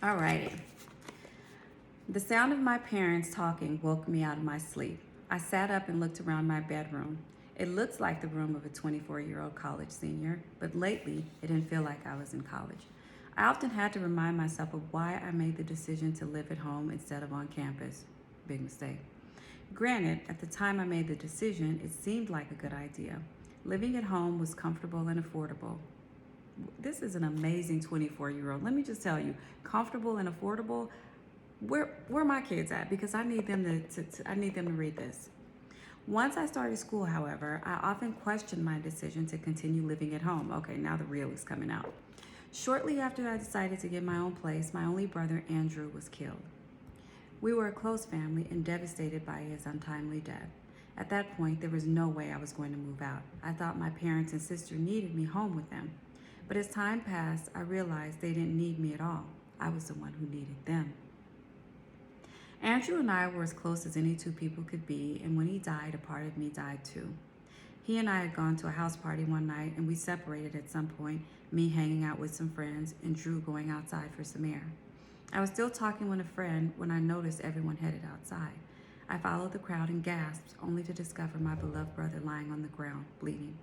Alrighty. The sound of my parents talking woke me out of my sleep. I sat up and looked around my bedroom. It looks like the room of a 24-year-old college senior, but lately it didn't feel like I was in college. I often had to remind myself of why I made the decision to live at home instead of on campus. Big mistake. Granted, at the time I made the decision, it seemed like a good idea. Living at home was comfortable and affordable. This is an amazing 24-year-old. Let me just tell you, comfortable and affordable. Where my kids at? Because I need them I need them to read this. Once I started school, however, I often questioned my decision to continue living at home. Okay, now the real is coming out. Shortly after I decided to get my own place, my only brother Andrew was killed. We were a close family and devastated by his untimely death. At that point, there was no way I was going to move out. I thought my parents and sister needed me home with them. But as time passed, I realized they didn't need me at all. I was the one who needed them. Andrew and I were as close as any two people could be, and when he died, a part of me died too. He and I had gone to a house party one night, and we separated at some point, me hanging out with some friends and Drew going outside for some air. I was still talking with a friend when I noticed everyone headed outside. I followed the crowd and gasped, only to discover my beloved brother lying on the ground, bleeding.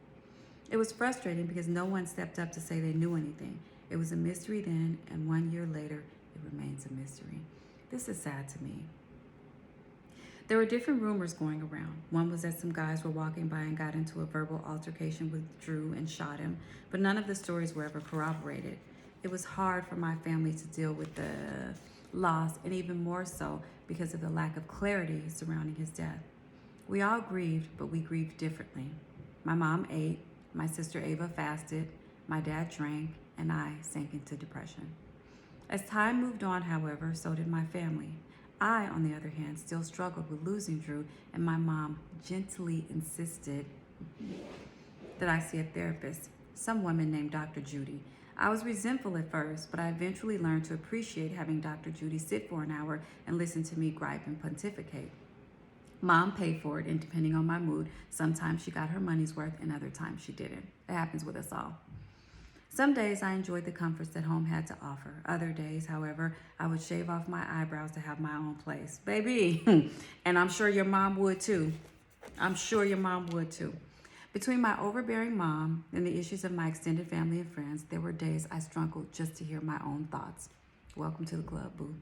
It was frustrating because no one stepped up to say they knew anything. It was a mystery then, and 1 year later, it remains a mystery. This is sad to me. There were different rumors going around. One was that some guys were walking by and got into a verbal altercation with Drew and shot him, but none of the stories were ever corroborated. It was hard for my family to deal with the loss, and even more so because of the lack of clarity surrounding his death. We all grieved, but we grieved differently. My mom ate, my sister Ava fasted, my dad drank, and I sank into depression. As time moved on, however, so did my family. I, on the other hand, still struggled with losing Drew, and my mom gently insisted that I see a therapist, some woman named Dr. Judy. I was resentful at first, but I eventually learned to appreciate having Dr. Judy sit for an hour and listen to me gripe and pontificate. Mom paid for it, and depending on my mood, sometimes she got her money's worth and other times she didn't. It happens with us all. Some days I enjoyed the comforts that home had to offer. Other days, however, I would shave off my eyebrows to have my own place. Baby, and I'm sure your mom would too. I'm sure your mom would too. Between my overbearing mom and the issues of my extended family and friends, there were days I struggled just to hear my own thoughts. Welcome to the club, boo.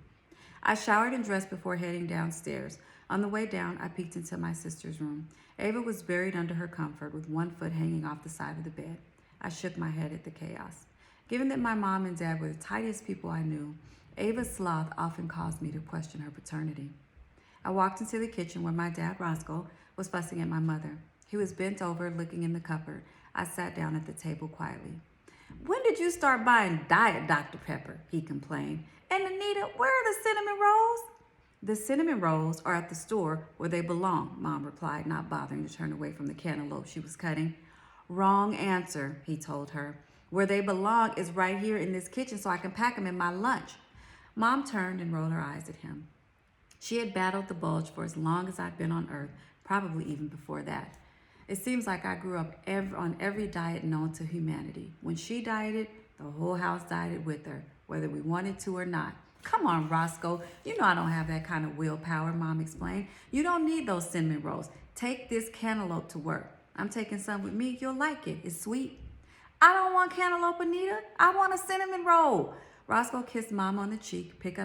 I showered and dressed before heading downstairs. On the way down, I peeked into my sister's room. Ava was buried under her comfort with one foot hanging off the side of the bed. I shook my head at the chaos. Given that my mom and dad were the tightest people I knew, Ava's sloth often caused me to question her paternity. I walked into the kitchen where my dad, Roscoe, was fussing at my mother. He was bent over, looking in the cupboard. I sat down at the table quietly. "When did you start buying Diet Dr. Pepper?" he complained. "And Anita, where are the cinnamon rolls?" "The cinnamon rolls are at the store where they belong," Mom replied, not bothering to turn away from the cantaloupe she was cutting. "Wrong answer," he told her. "Where they belong is right here in this kitchen so I can pack them in my lunch." Mom turned and rolled her eyes at him. She had battled the bulge for as long as I'd been on Earth, probably even before that. It seems like I grew up on every diet known to humanity. When she dieted, the whole house dieted with her, whether we wanted to or not. "Come on, Roscoe. You know I don't have that kind of willpower," Mom explained. "You don't need those cinnamon rolls. Take this cantaloupe to work. I'm taking some with me. You'll like it. It's sweet." "I don't want cantaloupe, Anita. I want a cinnamon roll." Roscoe kissed Mom on the cheek, picked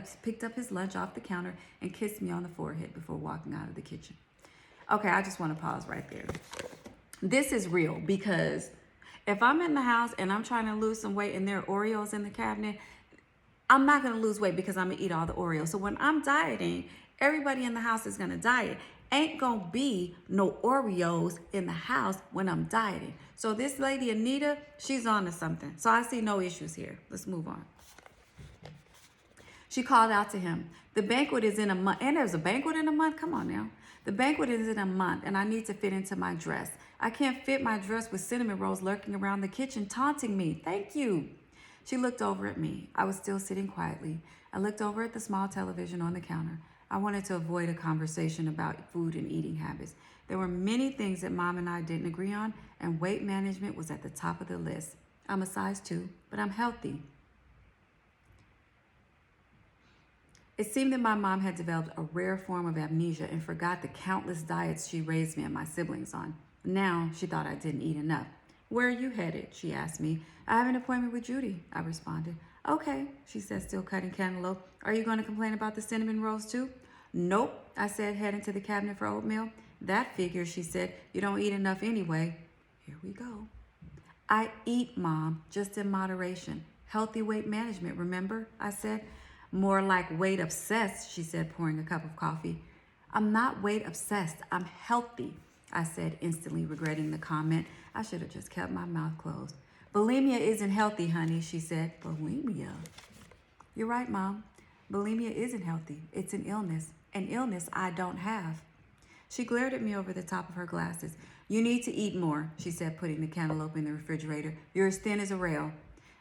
up his lunch off the counter, and kissed me on the forehead before walking out of the kitchen. Okay, I just want to pause right there. This is real because if I'm in the house and I'm trying to lose some weight and there are Oreos in the cabinet, I'm not going to lose weight because I'm going to eat all the Oreos. So when I'm dieting, everybody in the house is going to diet. Ain't going to be no Oreos in the house when I'm dieting. So this lady, Anita, she's on to something. So I see no issues here. Let's move on. She called out to him. "The banquet is in a month." And there's a banquet in a month? Come on now. "The banquet is in a month and I need to fit into my dress. I can't fit my dress with cinnamon rolls lurking around the kitchen taunting me. Thank you." She looked over at me. I was still sitting quietly. I looked over at the small television on the counter. I wanted to avoid a conversation about food and eating habits. There were many things that Mom and I didn't agree on, and weight management was at the top of the list. I'm a size 2, but I'm healthy. It seemed that my mom had developed a rare form of amnesia and forgot the countless diets she raised me and my siblings on. Now she thought I didn't eat enough. Where are you headed? She asked me. I have an appointment with Judy, I responded. Okay, she said, still cutting cantaloupe. Are you going to complain about the cinnamon rolls too? Nope, I said, heading to the cabinet for oatmeal. That figures, she said. You don't eat enough anyway. Here we go. I eat, Mom, just in moderation. Healthy weight management, remember? I said. More like weight obsessed, she said, pouring a cup of coffee. I'm not weight obsessed. I'm healthy, I said, instantly regretting the comment. I should have just kept my mouth closed. Bulimia isn't healthy, honey, she said. Bulimia? You're right, Mom. Bulimia isn't healthy. It's an illness I don't have. She glared at me over the top of her glasses. You need to eat more, she said, putting the cantaloupe in the refrigerator. You're as thin as a rail.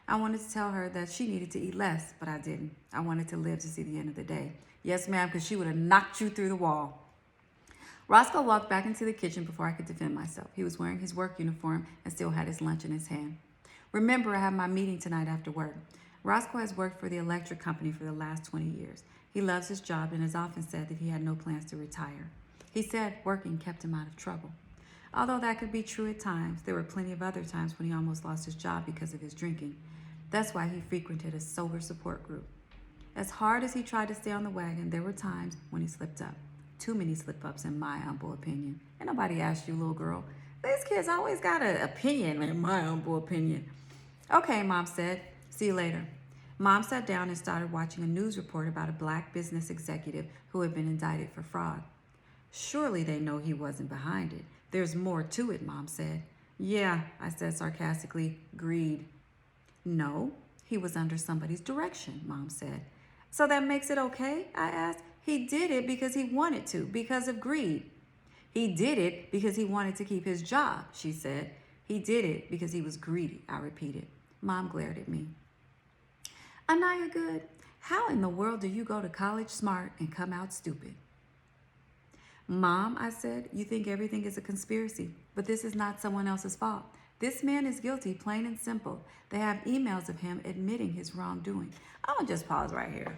I wanted to tell her that she needed to eat less, but I didn't. I wanted to live to see the end of the day. Yes, ma'am, because she would have knocked you through the wall. Roscoe walked back into the kitchen before I could defend myself. He was wearing his work uniform and still had his lunch in his hand. Remember, I have my meeting tonight after work. Roscoe has worked for the electric company for the last 20 years. He loves his job and has often said that he had no plans to retire. He said working kept him out of trouble. Although that could be true at times, there were plenty of other times when he almost lost his job because of his drinking. That's why he frequented a sober support group. As hard as he tried to stay on the wagon, there were times when he slipped up. Too many slip-ups in my humble opinion. And nobody asked you, little girl. These kids always got an opinion, in my humble opinion. Okay, Mom said. See you later. Mom sat down and started watching a news report about a black business executive who had been indicted for fraud. Surely they know he wasn't behind it. There's more to it, Mom said. Yeah, I said sarcastically. Greed. No, he was under somebody's direction, Mom said. So that makes it okay? I asked. He did it because he wanted to, because of greed. He did it because he wanted to keep his job, she said. He did it because he was greedy, I repeated. Mom glared at me. Anaya Good, how in the world do you go to college smart and come out stupid? Mom, I said, you think everything is a conspiracy, but this is not someone else's fault. This man is guilty, plain and simple. They have emails of him admitting his wrongdoing. I'm going to just pause right here.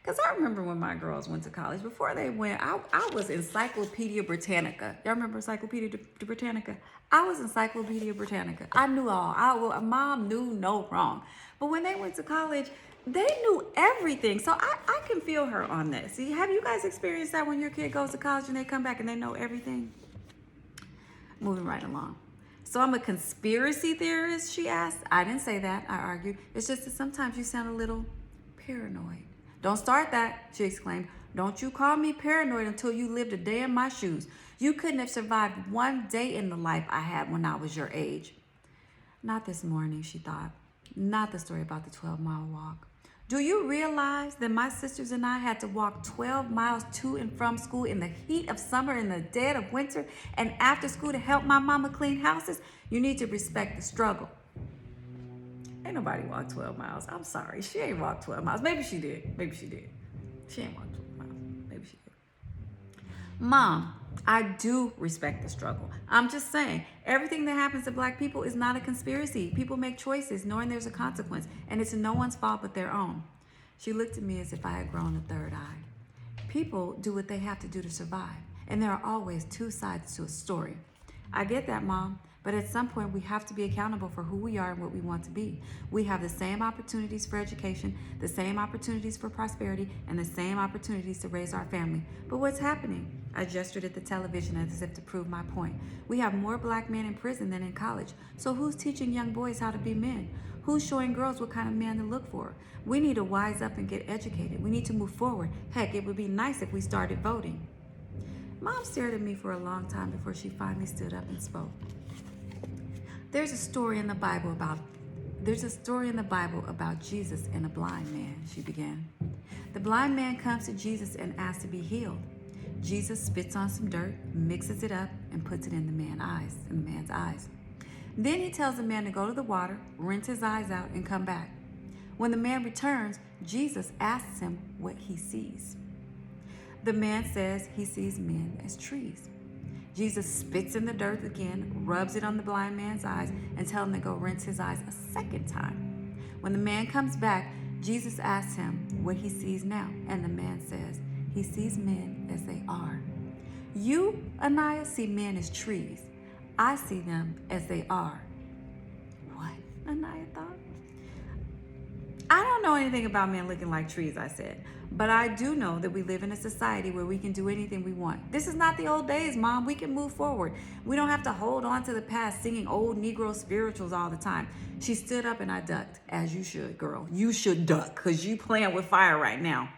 Because I remember when my girls went to college, before they went, I was Encyclopedia Britannica. Y'all remember Encyclopedia Britannica? I was Encyclopedia Britannica. I knew all. Mom knew no wrong. But when they went to college, they knew everything. So I can feel her on this. See, have you guys experienced that when your kid goes to college and they come back and they know everything? Moving right along. So I'm a conspiracy theorist, she asked. I didn't say that, I argued. It's just that sometimes you sound a little paranoid. Don't start that, she exclaimed. Don't you call me paranoid until you lived a day in my shoes. You couldn't have survived one day in the life I had when I was your age. Not this morning, she thought. Not the story about the 12-mile walk. Do you realize that my sisters and I had to walk 12 miles to and from school in the heat of summer, in the dead of winter, and after school to help my mama clean houses? You need to respect the struggle. Ain't nobody walked 12 miles. I'm sorry. She ain't walked 12 miles. Maybe she did. She ain't walked 12 miles. Maybe she did. Mom, I do respect the struggle. I'm just saying, everything that happens to black people is not a conspiracy. People make choices knowing there's a consequence, and it's no one's fault but their own. She looked at me as if I had grown a third eye. People do what they have to do to survive, and there are always two sides to a story. I get that, Mom. But at some point, we have to be accountable for who we are and what we want to be. We have the same opportunities for education, the same opportunities for prosperity, and the same opportunities to raise our family. But what's happening? I gestured at the television as if to prove my point. We have more black men in prison than in college. So who's teaching young boys how to be men? Who's showing girls what kind of man to look for? We need to wise up and get educated. We need to move forward. Heck, it would be nice if we started voting. Mom stared at me for a long time before she finally stood up and spoke. There's a story in the Bible about Jesus and a blind man, she began. The blind man comes to Jesus and asks to be healed. Jesus spits on some dirt, mixes it up, and puts it in the man's eyes. Then he tells the man to go to the water, rinse his eyes out, and come back. When the man returns, Jesus asks him what he sees. The man says he sees men as trees. Jesus spits in the dirt again, rubs it on the blind man's eyes, and tells him to go rinse his eyes a second time. When the man comes back, Jesus asks him what he sees now, and the man says, he sees men as they are. You, Anaya, see men as trees. I see them as they are. What? Anaya thought. I don't know anything about men looking like trees, I said. But I do know that we live in a society where we can do anything we want. This is not the old days, Mom. We can move forward. We don't have to hold on to the past singing old Negro spirituals all the time. She stood up and I ducked, as you should, girl. You should duck, because you playing with fire right now.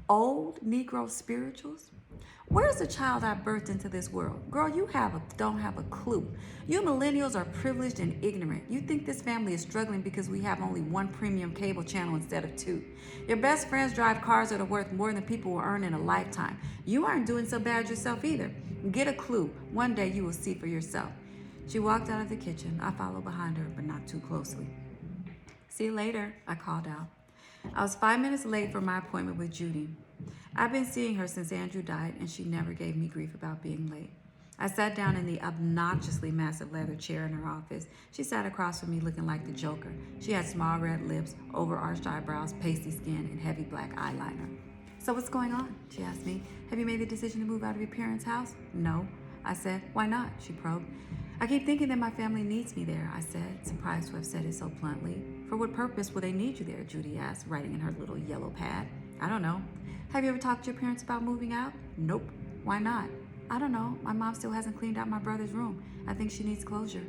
Old Negro spirituals? Where's the child I birthed into this world? Girl, you don't have a clue. You millennials are privileged and ignorant. You think this family is struggling because we have only one premium cable channel instead of two. Your best friends drive cars that are worth more than people will earn in a lifetime. You aren't doing so bad yourself either. Get a clue. One day you will see for yourself. She walked out of the kitchen. I followed behind her, but not too closely. See you later, I called out. I was 5 minutes late for my appointment with Judy. I've been seeing her since Andrew died, and she never gave me grief about being late. I sat down in the obnoxiously massive leather chair in her office. She sat across from me looking like the Joker. She had small red lips, overarched eyebrows, pasty skin, and heavy black eyeliner. So what's going on? She asked me. Have you made the decision to move out of your parents' house? No. I said, why not? She probed. I keep thinking that my family needs me there, I said, surprised to have said it so bluntly. For what purpose will they need you there? Judy asked, writing in her little yellow pad. I don't know. Have you ever talked to your parents about moving out? Nope. Why not? I don't know. My mom still hasn't cleaned out my brother's room. I think she needs closure.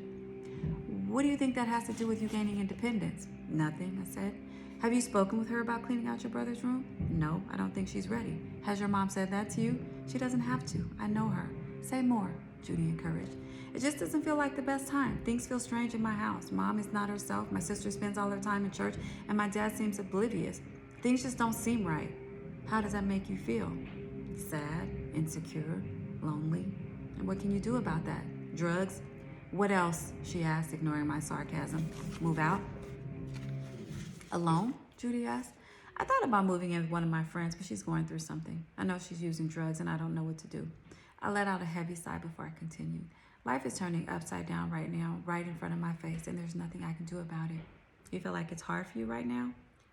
What do you think that has to do with you gaining independence? Nothing, I said. Have you spoken with her about cleaning out your brother's room? No, I don't think she's ready. Has your mom said that to you? She doesn't have to. I know her. Say more, Judy encouraged. It just doesn't feel like the best time. Things feel strange in my house. Mom is not herself. My sister spends all her time in church, and my dad seems oblivious. Things just don't seem right. How does that make you feel? Sad, insecure, lonely. And what can you do about that? Drugs? What else? She asked, ignoring my sarcasm. Move out? Alone? Judy asked. I thought about moving in with one of my friends, but she's going through something. I know she's using drugs, and I don't know what to do. I let out a heavy sigh before I continued. Life is turning upside down right now, right in front of my face, and there's nothing I can do about it. You feel like it's hard for you right now?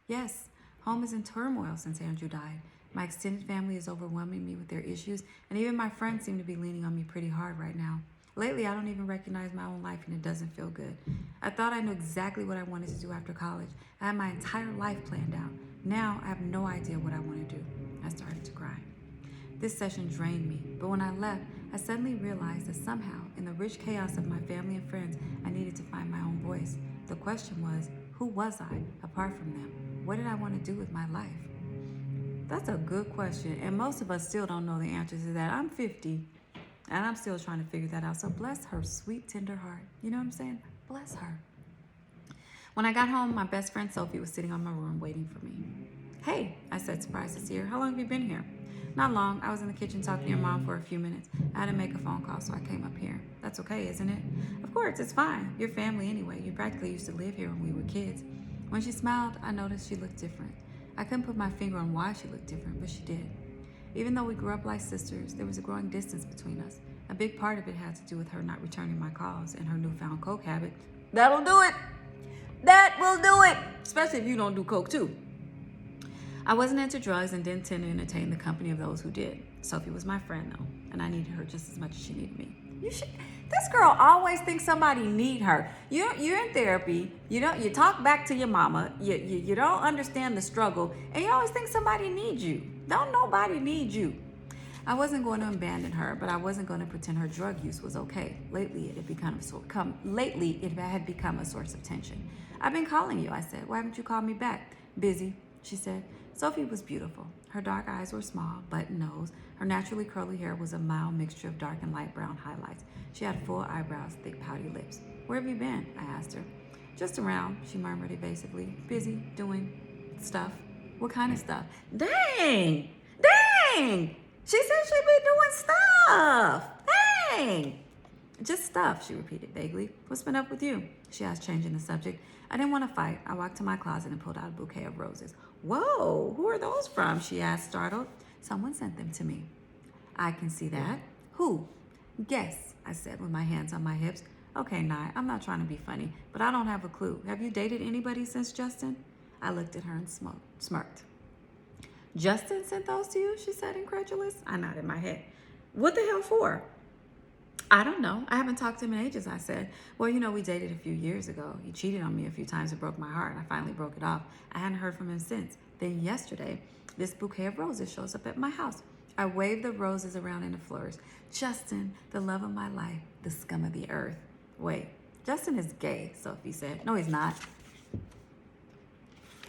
Yes. Home is in turmoil since Andrew died. My extended family is overwhelming me with their issues, and even my friends seem to be leaning on me pretty hard right now. Lately, I don't even recognize my own life, and it doesn't feel good. I thought I knew exactly what I wanted to do after college. I had my entire life planned out. Now, I have no idea what I want to do. I started to cry. This session drained me, but when I left, I suddenly realized that somehow, in the rich chaos of my family and friends, I needed to find my own voice. The question was, who was I, apart from them? What did I want to do with my life? That's a good question, and most of us still don't know the answer to that. I'm 50, and I'm still trying to figure that out, so bless her sweet, tender heart. You know what I'm saying? Bless her. When I got home, my best friend Sophie was sitting on my room waiting for me. Hey, I said, surprised to see her. How long have you been here? Not long. I was in the kitchen talking to your mom for a few minutes. I had to make a phone call, so I came up here. That's okay, isn't it? Of course, it's fine. Your family anyway. You practically used to live here when we were kids. When she smiled, I noticed she looked different. I couldn't put my finger on why she looked different, but she did. Even though we grew up like sisters, there was a growing distance between us. A big part of it had to do with her not returning my calls and her newfound coke habit. That'll do it. That will do it. Especially if you don't do coke too. I wasn't into drugs and didn't tend to entertain the company of those who did. Sophie was my friend though, and I needed her just as much as she needed me. This girl always thinks somebody need her. You're in therapy. You talk back to your mama. You don't understand the struggle, and you always think somebody needs you. Don't nobody need you. I wasn't going to abandon her, but I wasn't going to pretend her drug use was okay. Lately, it had become a source of tension. I've been calling you, I said. Why haven't you called me back? Busy, she said. Sophie was beautiful. Her dark eyes were small, button nose. Her naturally curly hair was a mild mixture of dark and light brown highlights. She had full eyebrows, thick pouty lips. Where have you been? I asked her. Just around, she murmured evasively. Busy, doing stuff. What kind of stuff? Dang! She said she'd be doing stuff. Dang! Just stuff, she repeated vaguely. What's been up with you? She asked, changing the subject. I didn't want to fight. I walked to my closet and pulled out a bouquet of roses. Whoa, who are those from? She asked, startled. Someone sent them to me. I can see that. Who? Guess, I said with my hands on my hips. Okay, Nye, I'm not trying to be funny, but I don't have a clue. Have you dated anybody since Justin? I looked at her and smirked. Justin sent those to you, she said, incredulous. I nodded my head. What the hell for? I don't know. I haven't talked to him in ages, I said. Well, you know, we dated a few years ago. He cheated on me a few times and broke my heart. I finally broke it off. I hadn't heard from him since. Then yesterday, this bouquet of roses shows up at my house. I waved the roses around in a flourish. Justin, the love of my life, the scum of the earth. Wait, Justin is gay, Sophie said. No, he's not.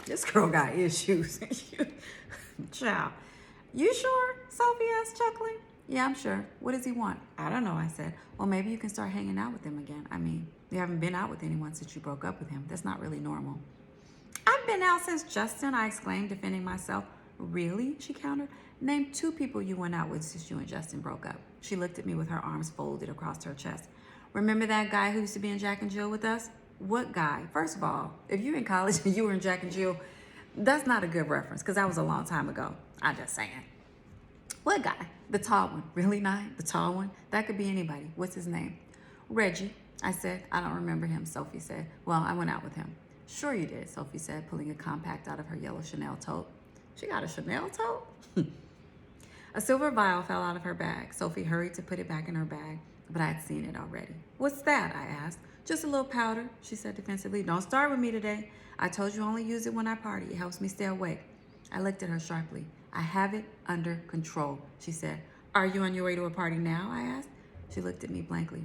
This girl got issues. Ciao. You sure? Sophie asked, chuckling. Yeah, I'm sure. What does he want? I don't know, I said. Well, maybe you can start hanging out with him again. I mean, you haven't been out with anyone since you broke up with him. That's not really normal. I've been out since Justin, I exclaimed, defending myself. Really? She countered. Name 2 people you went out with since you and Justin broke up. She looked at me with her arms folded across her chest. Remember that guy who used to be in Jack and Jill with us? What guy? First of all, if you're in college and you were in Jack and Jill, that's not a good reference because that was a long time ago. I'm just saying. What guy? The tall one. Really, Nye? The tall one? That could be anybody. What's his name? Reggie. I said. I don't remember him, Sophie said. Well, I went out with him. Sure you did, Sophie said, pulling a compact out of her yellow Chanel tote. She got a Chanel tote? A silver vial fell out of her bag. Sophie hurried to put it back in her bag, but I had seen it already. What's that? I asked. Just a little powder, she said defensively. Don't start with me today. I told you only use it when I party. It helps me stay awake. I looked at her sharply. I have it under control, she said. Are you on your way to a party now? I asked. She looked at me blankly.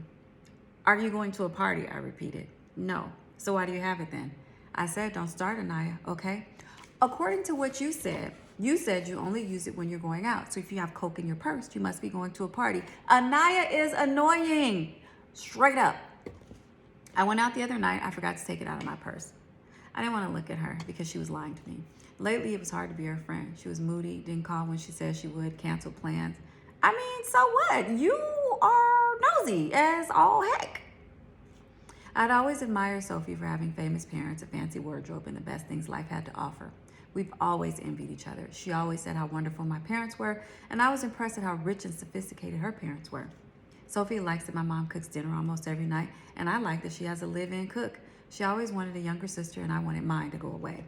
Are you going to a party? I repeated. No. So why do you have it then? I said, don't start, Anaya, okay? According to what you said you only use it when you're going out. So if you have Coke in your purse, you must be going to a party. Anaya is annoying. Straight up. I went out the other night. I forgot to take it out of my purse. I didn't want to look at her because she was lying to me. Lately, it was hard to be her friend. She was moody, didn't call when she said she would, canceled plans. I mean, so what? You are nosy as all heck. I'd always admired Sophie for having famous parents, a fancy wardrobe, and the best things life had to offer. We've always envied each other. She always said how wonderful my parents were, and I was impressed at how rich and sophisticated her parents were. Sophie likes that my mom cooks dinner almost every night, and I like that she has a live-in cook. She always wanted a younger sister, and I wanted mine to go away.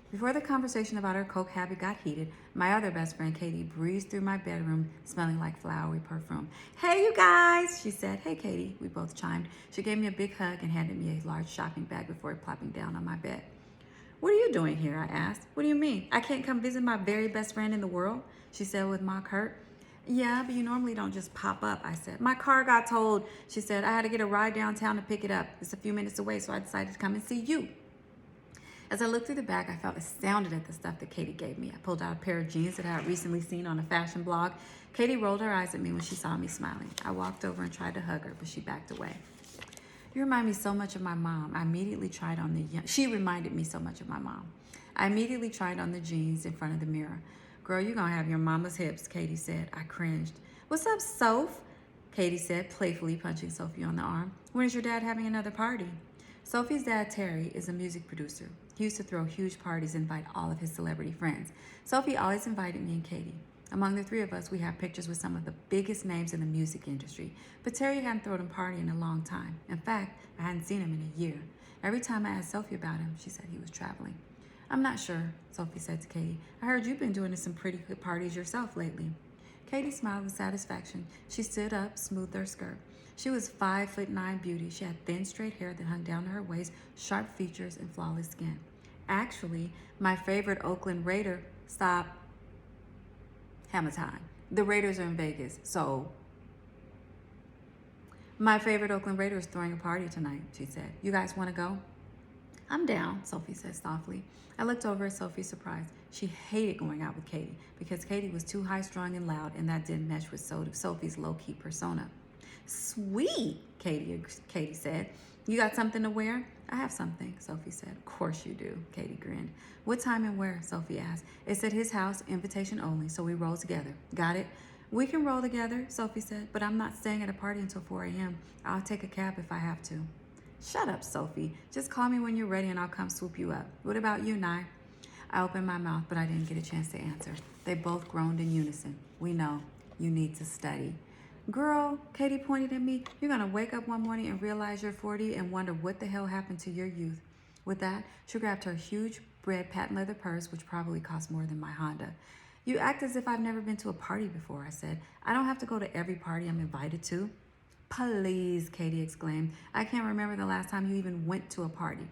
Before the conversation about her Coke habit got heated, my other best friend, Katie, breezed through my bedroom smelling like flowery perfume. Hey, you guys, she said. Hey, Katie, we both chimed. She gave me a big hug and handed me a large shopping bag before plopping down on my bed. What are you doing here? I asked. What do you mean? I can't come visit my very best friend in the world? She said with mock hurt. Yeah, but you normally don't just pop up, I said. My car got towed, she said. I had to get a ride downtown to pick it up. It's a few minutes away, so I decided to come and see you. As I looked through the bag, I felt astounded at the stuff that Katie gave me. I pulled out a pair of jeans that I had recently seen on a fashion blog. Katie rolled her eyes at me when she saw me smiling. I walked over and tried to hug her, but she backed away. You remind me so much of my mom. She reminded me so much of my mom. I immediately tried on the jeans in front of the mirror. Girl, you're gonna have your mama's hips, Katie said. I cringed. What's up, Soph? Katie said, playfully punching Sophie on the arm. When is your dad having another party? Sophie's dad, Terry, is a music producer. He used to throw huge parties and invite all of his celebrity friends. Sophie always invited me and Katie. Among the 3 of us, we have pictures with some of the biggest names in the music industry. But Terry hadn't thrown a party in a long time. In fact, I hadn't seen him in a year. Every time I asked Sophie about him, she said he was traveling. I'm not sure, Sophie said to Katie. I heard you've been doing some pretty good parties yourself lately. Katie smiled with satisfaction. She stood up, smoothed her skirt. She was 5'9" beauty. She had thin, straight hair that hung down to her waist, sharp features, and flawless skin. Actually, my favorite Oakland Raider, hammer time. The Raiders are in Vegas, so my favorite Oakland Raider is throwing a party tonight, she said. You guys want to go? I'm down, Sophie said softly. I looked over at Sophie, surprised. She hated going out with Katie because Katie was too high-strung and loud, and that didn't mesh with Sophie's low-key persona. Sweet, Katie said. You got something to wear? I have something, Sophie said. Of course you do, Katie grinned. What time and where? Sophie asked. It's at his house, invitation only, so we roll together. Got it? We can roll together, Sophie said, but I'm not staying at a party until 4 a.m. I'll take a cab if I have to. Shut up, Sophie. Just call me when you're ready and I'll come swoop you up. What about you, Nye? I opened my mouth, but I didn't get a chance to answer. They both groaned in unison. We know. You need to study. Girl, Katie pointed at me, you're going to wake up one morning and realize you're 40 and wonder what the hell happened to your youth. With that, she grabbed her huge red patent leather purse, which probably cost more than my Honda. You act as if I've never been to a party before, I said. I don't have to go to every party I'm invited to. Please, Katie exclaimed. I can't remember the last time you even went to a party.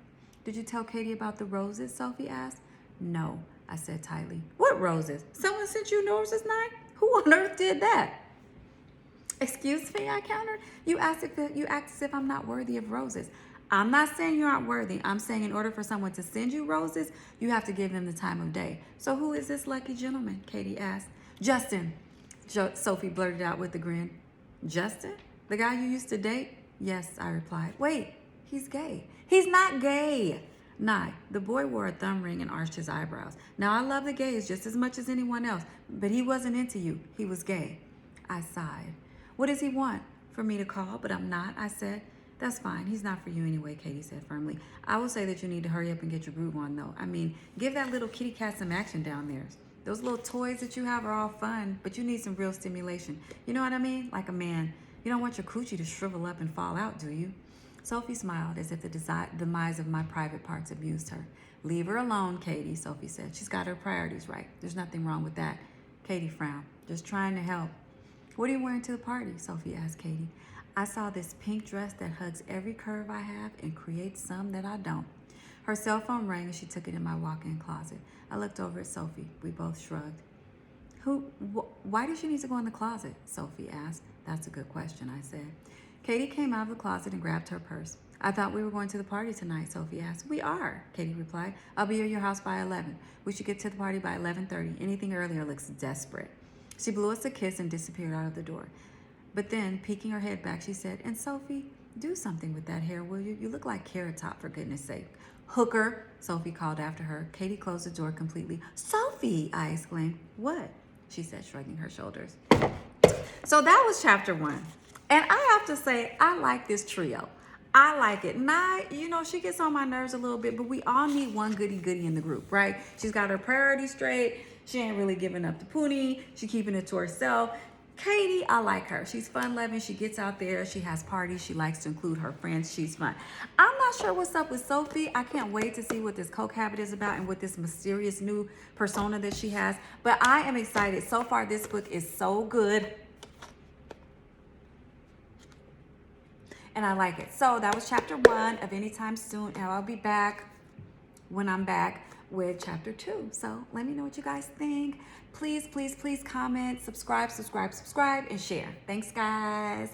Did you tell Katie about the roses? Sophie asked. No, I said tightly. What roses? Someone sent you roses, Nye? Who on earth did that? Excuse me, I countered. You act as if I'm not worthy of roses. I'm not saying you aren't worthy. I'm saying in order for someone to send you roses, you have to give them the time of day. So who is this lucky gentleman? Katie asked. Justin, Sophie blurted out with a grin. Justin? The guy you used to date? Yes, I replied. Wait, he's gay. He's not gay. Nye, the boy wore a thumb ring and arched his eyebrows. Now, I love the gays just as much as anyone else, but he wasn't into you. He was gay. I sighed. What does he want? For me to call, but I'm not, I said. That's fine. He's not for you anyway, Katie said firmly. I will say that you need to hurry up and get your groove on, though. I mean, give that little kitty cat some action down there. Those little toys that you have are all fun, but you need some real stimulation. You know what I mean? Like a man. You don't want your coochie to shrivel up and fall out, do you? Sophie smiled as if the demise of my private parts amused her. Leave her alone, Katie, Sophie said. She's got her priorities right. There's nothing wrong with that. Katie frowned. Just trying to help. What are you wearing to the party? Sophie asked Katie. I saw this pink dress that hugs every curve I have and creates some that I don't. Her cell phone rang and she took it in my walk-in closet. I looked over at Sophie. We both shrugged. Why does she need to go in the closet? Sophie asked. That's a good question, I said. Katie came out of the closet and grabbed her purse. I thought we were going to the party tonight, Sophie asked. We are, Katie replied. I'll be at your house by 11. We should get to the party by 11:30. Anything earlier looks desperate. She blew us a kiss and disappeared out of the door. But then, peeking her head back, she said, and Sophie, do something with that hair, will you? You look like Carrot Top, for goodness sake. Hooker, Sophie called after her. Katie closed the door completely. Sophie, I exclaimed. What? She said, shrugging her shoulders. So that was chapter 1. And I have to say, I like this trio. I like it. Nye, she gets on my nerves a little bit, but we all need one goody-goody in the group, right? She's got her priorities straight. She ain't really giving up the poonie. She's keeping it to herself. Katie, I like her. She's fun-loving. She gets out there. She has parties. She likes to include her friends. She's fun. I'm not sure what's up with Sophie. I can't wait to see what this coke habit is about and what this mysterious new persona that she has. But I am excited. So far, this book is so good. And I like it. So that was chapter 1 of Anytime Soon. And I'll be back when I'm back with chapter 2. So let me know what you guys think. Please, please, please comment, subscribe, and share. Thanks, guys.